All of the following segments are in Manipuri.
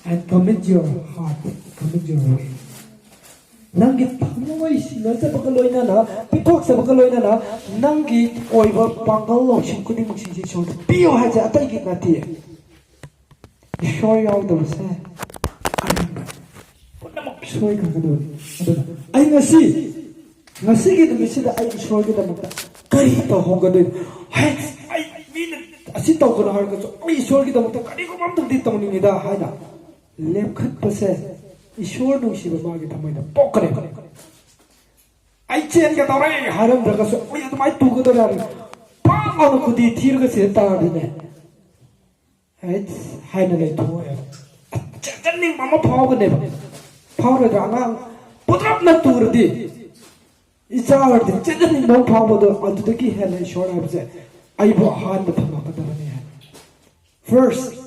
and commit your heart, commit your way. Nangi thamoy sinasa bakaloina na pitok sa bakaloina na nangi oiba pangal lokshin kudi mukshin si short piyo haja atai ki nati shoy out the sa punamok shoy ka kadon ay ngasi ki dumisida ay shoy ki damata kari to hogadon ay min asi to ko har ka ay shoy ki damata kari ko mam di tawni ni da haina lepkhat pase ईश्वर नुसिब मागे थमैना पोकरे आई चेन के तौरे हरम जगह सो ओय तो माई तुग तो यार पागल खुदी थीर के से तारने है हाइना ले तो है जन्नी मामा फाव के ने फाव रे रांगा पुत्रप न तुर दी इचावर दी जन्नी नो फाव दो अदु की है ले शोर अब से आई वो हान में थमा का दरने है first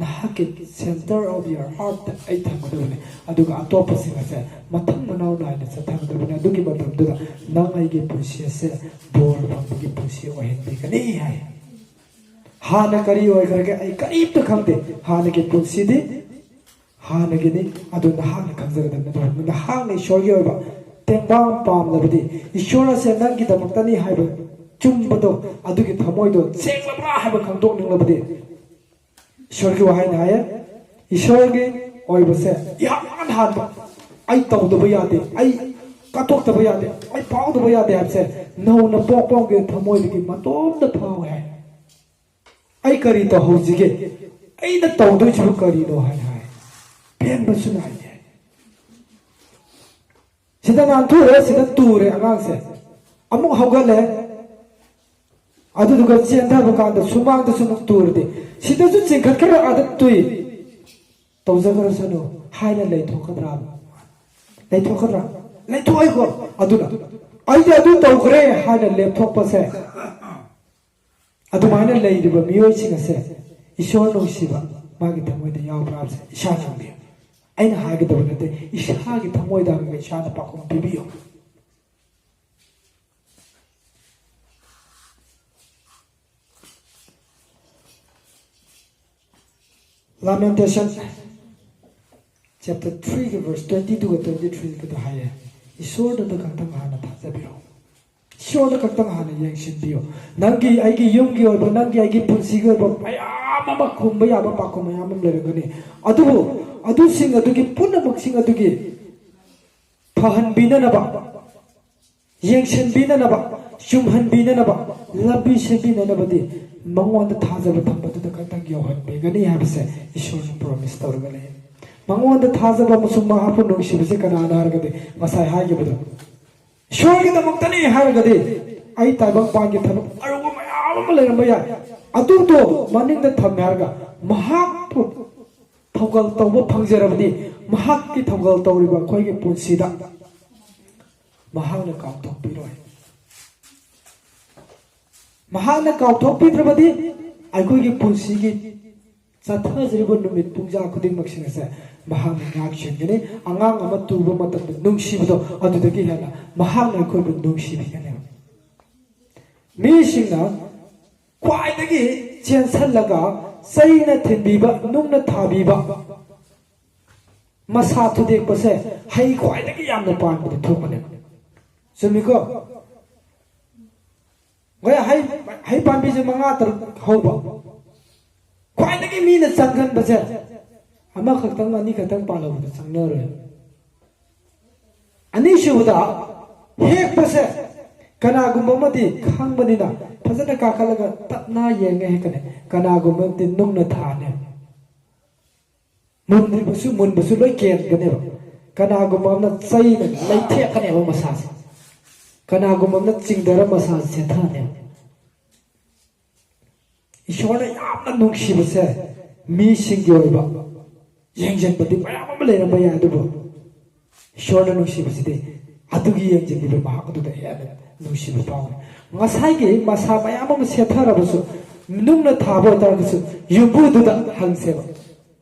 Nahaki center of your heart ay thamadone aduga atopa singa se mathang manaw na ina sa thamadone adugi matam duda nang ay gi pusi se bor phang gi pusi o hindi kani hai hana kari oi karge ay karib to khamde hana gi pusi di hana gi ni adu nahana khamjara dan na nahana ishor gi oi ba tengbang pam labadi ishora se nang gi damaktani hai ba chumbado adugi thamoi do sengla hai ba khangdok ning labadi ईश्वर की वहां नाये ईश्वर के और बसे यार हाथ आई तो यादे आई कटोक तो यादे आई पाव तो यादे आपसे नौ न पोक पोक के थमोई की मतों न पाव है आई करी तो हो जिगे आई न तो जो करी लो है पेन बस सुनाई है सीधा नाम तू रे सीधा तू रे अगांग से अमुक होगा ले 아주 누가 지한다고 간다 수망도 수목 두르데 시도주 징갓케라 아득 두이 도자거서노 하이나 레이토카드라 레이토아이고 아두나 아이디 아두 도그레 하이나 랩톡버세 아두마이나 레이디바 미오이치가세 이쇼노시바 마기 타모이데 야오브라세 이샤나미 아이나 하게도는데 이샤기 타모이다가 이샤나 바꾸면 비비요 Lamentation chapter 3 verse 22 to 23 to higher. Ishor da kantang hana thajabiro. Ishor da kantang hana yangshin biyo. Nangi aigi yumgi or nangi aigi punsi go ba ayama ba kumba ya ba pakuma ya mam leragani. Adu sing adugi punna baksing adugi phahan bina na ba. Yangshin bina na ba. Shumhan bina na ba. Labi se bina na ba di. Mangwanda thajaba thambadu da kantang yohan begani habse ishor promise tawrgale mangwanda thajaba musum mahapu nungsibse kanana hargade masai haige bodo ishor gi damuktani hargade ai taibang pangi thabak aruba mayam leiramba ya adu to maning da thamme harga mahak thawgal tawba phangjarabdi mahak ki thawgal tawriba khoi gi punsida mahak na kaw thokpiroi महाना काउथोक पिद्रबदी आइकोगी पुंसीगी चाथाजरिबो नुमित पुंजा खुदिंग मक्सिंग से महाना नाक्षिगने अंगांग अमा तुबो मतम नुंगसिबदो अदुदगी हेला महाना खोबो नुंगसिबिगने मीसिंगना क्वाइदगी चेंसलगा सैना थिनबीबा नुंगना थाबीबा मसा थुदेक बसे हई क्वाइदगी यामना पानबदो थोकने सुमिको 왜 하이 밤비지 망아들 하고 과이되게 미는 장근 버세 아마 각당 아니 각당 빨아보다 장너를 아니 쉬우다 핵 버세 가나구멍마디 캉버니나 파자나 까칼라가 따나 예enge 해가네 가나구멍디 눅나 타네 문버수 로이 겐가네 가나구멍나 짜이나 라이테가네 마사지 가나구멍나 찡더라 마사지 세타네 이쇼나 야만 농시버세 미싱기 오이바 영전버디 마야만 레라바야 아두보 이쇼나 농시버시데 아두기 영전기베 마하고도다 해야네 농시버 파오 마사이게 마사 마야만 세타라버서 눅나 타보 따라서 유부도다 항세바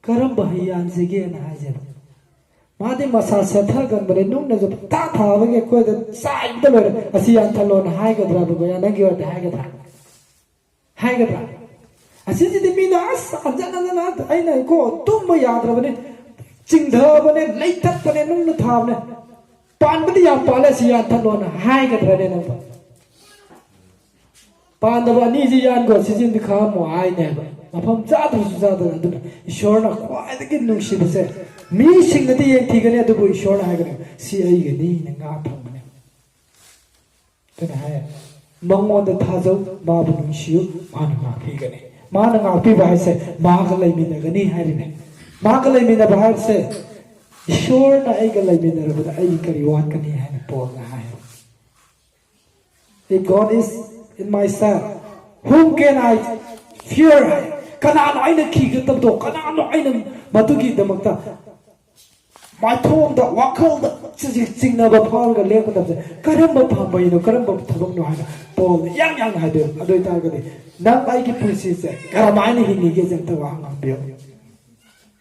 그럼바 히안세게나 하제바 마데 마사 세타간버레 눅나 좀 타타바게 코에다 사이드버 아시안 탈론 하이가드라고 야 나기와 하이가드라 ꯑꯁꯤꯁꯤꯗꯤ ꯃꯤꯅ ꯑꯁ ꯍꯟꯖꯟ ꯑꯩꯅ ꯀꯣ ꯇꯨꯝꯕ ꯌꯥꯗ꯭ꯔꯕꯅꯤ ꯆꯤꯡꯊꯕꯅꯦ ꯂꯩꯊꯠꯄꯅꯦ ꯅꯨꯡꯅ ꯊꯥꯕꯅꯦ ꯄꯥꯟꯕꯗꯤ ꯌꯥꯝ ꯄꯥꯜꯂꯦ ꯁꯤ ꯌꯥꯟꯊꯠꯂꯣꯅ ꯍꯥꯏꯒꯗ꯭ꯔꯅꯦ ꯅꯪꯕ ꯄꯥꯟꯗꯕ ꯑꯅꯤꯁꯤ ꯌꯥꯟꯀꯣ ꯁꯤꯖꯤꯟꯗꯤ ꯈꯪꯉꯝꯃꯣ ꯍꯥꯏꯅꯦꯕ ꯃꯐꯝ ꯆꯥꯗ꯭ꯔꯁꯨ ꯆꯥꯗꯅ ꯑꯗꯨꯅ ꯏꯁꯣꯔꯅ ꯈ꯭ꯋꯥꯏꯗꯒꯤ ꯅꯨꯡꯁꯤꯕꯁꯦ ꯃꯤꯁꯤꯡꯅꯗꯤ ꯌꯦꯡꯊꯤꯒꯅꯤ ꯑꯗꯨꯕꯨ ꯏꯁꯣꯔꯅ ꯍꯥꯏꯒꯅꯤ ꯁꯤ ꯑꯩꯒꯤꯅꯤꯅ ꯉꯥ ꯊꯝꯒꯅꯤ ꯑꯗꯨꯅ ꯍꯥꯏ ꯃꯉꯣꯟꯗ ꯊꯥꯖꯧ ꯃꯥꯕꯨ ꯅꯨꯡꯁꯤꯌꯨ ꯃꯥꯅ ꯉꯥꯛꯄꯤꯒꯅꯤ ꯃꯥꯅ ꯉꯥꯛꯄꯤꯕ ꯍꯥꯏꯁꯦ ꯃꯥꯒ ꯂꯩꯃꯤꯟꯅꯒꯅꯤ ꯍꯥꯏꯔꯤꯅꯦ ꯃꯥꯒ ꯂꯩꯃꯤꯟꯅꯕ ꯍꯥꯏꯕꯁꯦ ꯏꯁꯣꯔꯅ ꯑꯩꯒ ꯂꯩꯃꯤꯟꯅꯔꯕꯗ ꯑꯩ ꯀꯔꯤ ꯋꯥꯠꯀꯅꯤ ꯍꯥꯏꯅ ꯄꯣꯜꯅ ꯍꯥꯏ If God is in my side, whom can I fear? Kanano aina kigatabdo, kanano aina madugidamagta maithomda wakalda singnaba phaulga lekadabse karamba phambaino karamba thabakno haina Paul yang haidu adoi targadi nang aigi punsi se karamaini hinige janta wa ngambio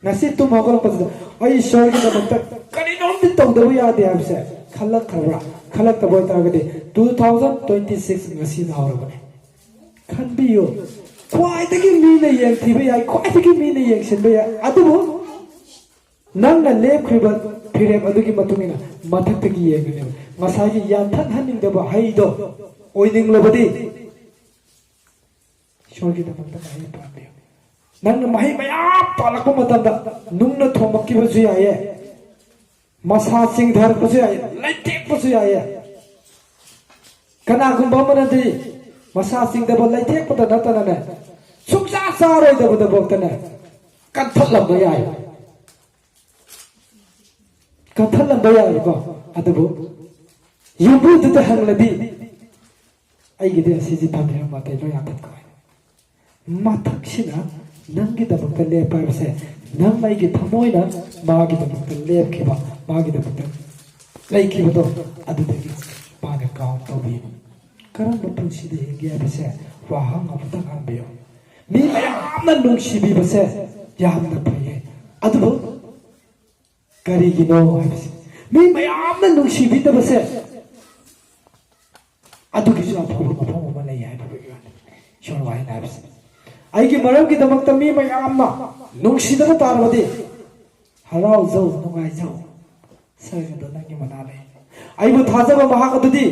ngasi tum hogolapasda ai ishorgi damagta karinomdi tawdabu yade habse khalak khabra khalak taboy targadi 2026 ngasi na horabane khanbiyo khwaidagi mina yengthiba yai khwaidagi mina yengsinba yai adubu nangna lepkhriba phirem adugi matungina mathaktagi yengane ngasagi yanthan haningdaba haido oidinglabadi shorgi damagta hai pabiyo nangna mahi maya palakpa matamda nungna thomakkibasu yaye masa sing dharpasu yaye laitekpasu yaye kanagumba manadi masa sing daba laitekpada natana suksa saroi daba boktana kathalamba yaye kathalamba yaye ko adabu yubu duta hangladi aigide asiji thamira matai lo yatat ko mathaksina nangi dabakta lepabse nang aigi thamoina magi dabakta lepkiba magi dabakta laikibado adudagi paga count tobi karamba punsida hege abse wahang abta ngambiyo mi mayamna nungsibi base yamna phaye adubu karigino habse mi mayamna nungsibi tabase adugi ju aphaba mafam ama lei haibu shorwai na habse aigi maram ki damakta mi mayamna nungsidana tarabadi harau jau nungai jau sargada nangi manale aibu thajaba mahak adudi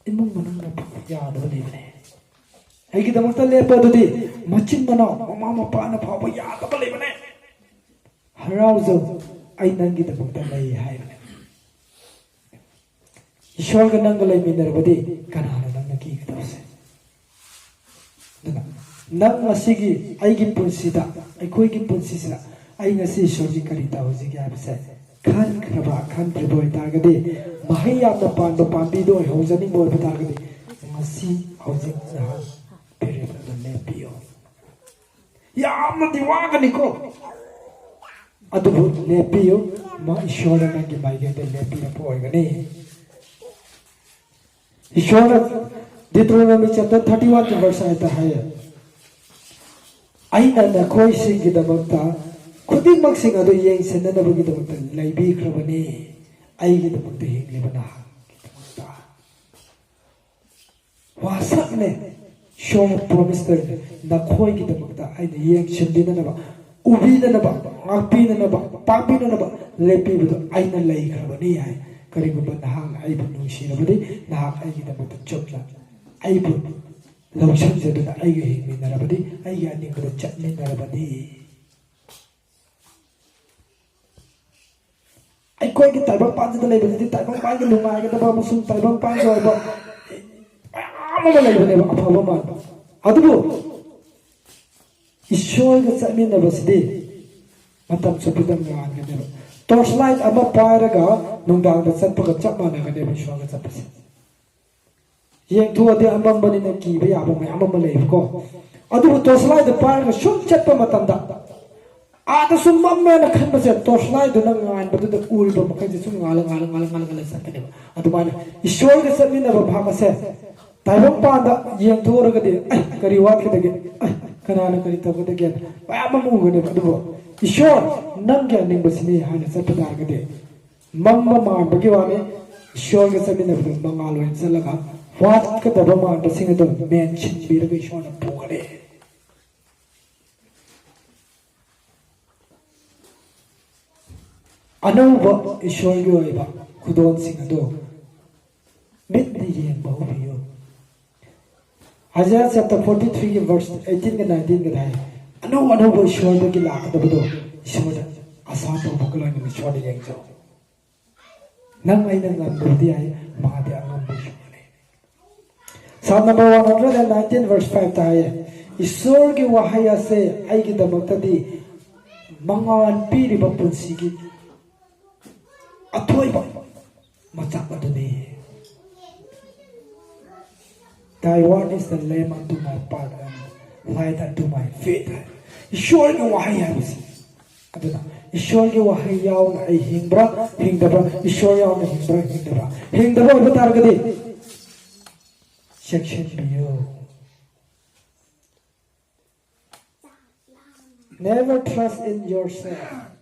imung mananga yadaba lebane aigi damakta lepa adudi machin mana mama mapa na phaba yadaba lebane harau jau ai nangi damakta lei haibane ishwar ga nanga leiminarbadi kanana nanga ki gadabse nang asigi aigi punsida aikoigi punsisina ai ngasi ishorji kari tawji gi abse khan kraba khan priboi targadi mahaya na panda pambi do hojani boy targadi ngasi hojik na period the lepio ya amati wagani ko adubu lepio ma ishora nangi maige de lepio poigani ishora Deuteronomy chapter 31 verse ayata haya aina na khoi singi damakta khuding maksing adu yeng senanabagi damakta laibi khrabani aigi damakta hinglibana damakta wasakne show promise na khoi gi damakta aina yeng sendinanaba ubinanaba ngapinanaba papinanaba lepi budo aina lai khrabani hai karigumba nahang aibu nungsinabadi nahang aigi damakta chopla aibu lawsan jaduna aigi hinminarabadi aigi aningada chatminarabadi aikoigi taibang panjada leibadi taibang pangi nungaigadaba amasung taibang pangi oiba amama leibaneba afaba manba adubu ishorga chatminabasidi matam chupidam nganganeba torchlight ama pairaga nungdangda chatpaga chap managaneba ishorga chapase yeng thu ade amambani na ki ba yaba mai amamba lei ko adu torchlight da par ga shum chatpa matamda ada sum mamme na khan ba se torchlight da ngan ba da ul ba makai je sum ngala sakane adu ma ishor ga sabni na ba bha se taibam pa da yeng thu ra ga de kari wa ke de kana na kari ta ba de gen ba amamu ga ne adu ishor nang ga ning ba sini ha na sa ta ga de mamma ma ba gi wa ne ishor ga sabni na ba mangal wa salaga What could the Roman sing the mention be the Bishon of Pugare? अनौब ईश्वर की ओइबा खुदोन सिंह अदो मित्ने येंबा उबियो Isaiah chapter 43 के verse 18 के 19 के दाई अनौब ईश्वर की लाकदबदो ईश्वर आशा तो बकलोय नि ईश्वर येंजो नंग आइना ngam ai mahade angam bishone Psalm number 119 verse 5 ta hai ईश्वर की वहाय से आई की दमकतदी मंगान पीरिबा पुंसी की अथोइबा मचाक अदुनी Thy word is the lamp unto my path and light unto my feet. ईश्वर की वहाय है बस अदुना ईश्वर की वहाय याव आई हिंब्रा हिंदबा ईश्वर याव ने हिंदबा बता रगदे section बियो Never trust in yourself.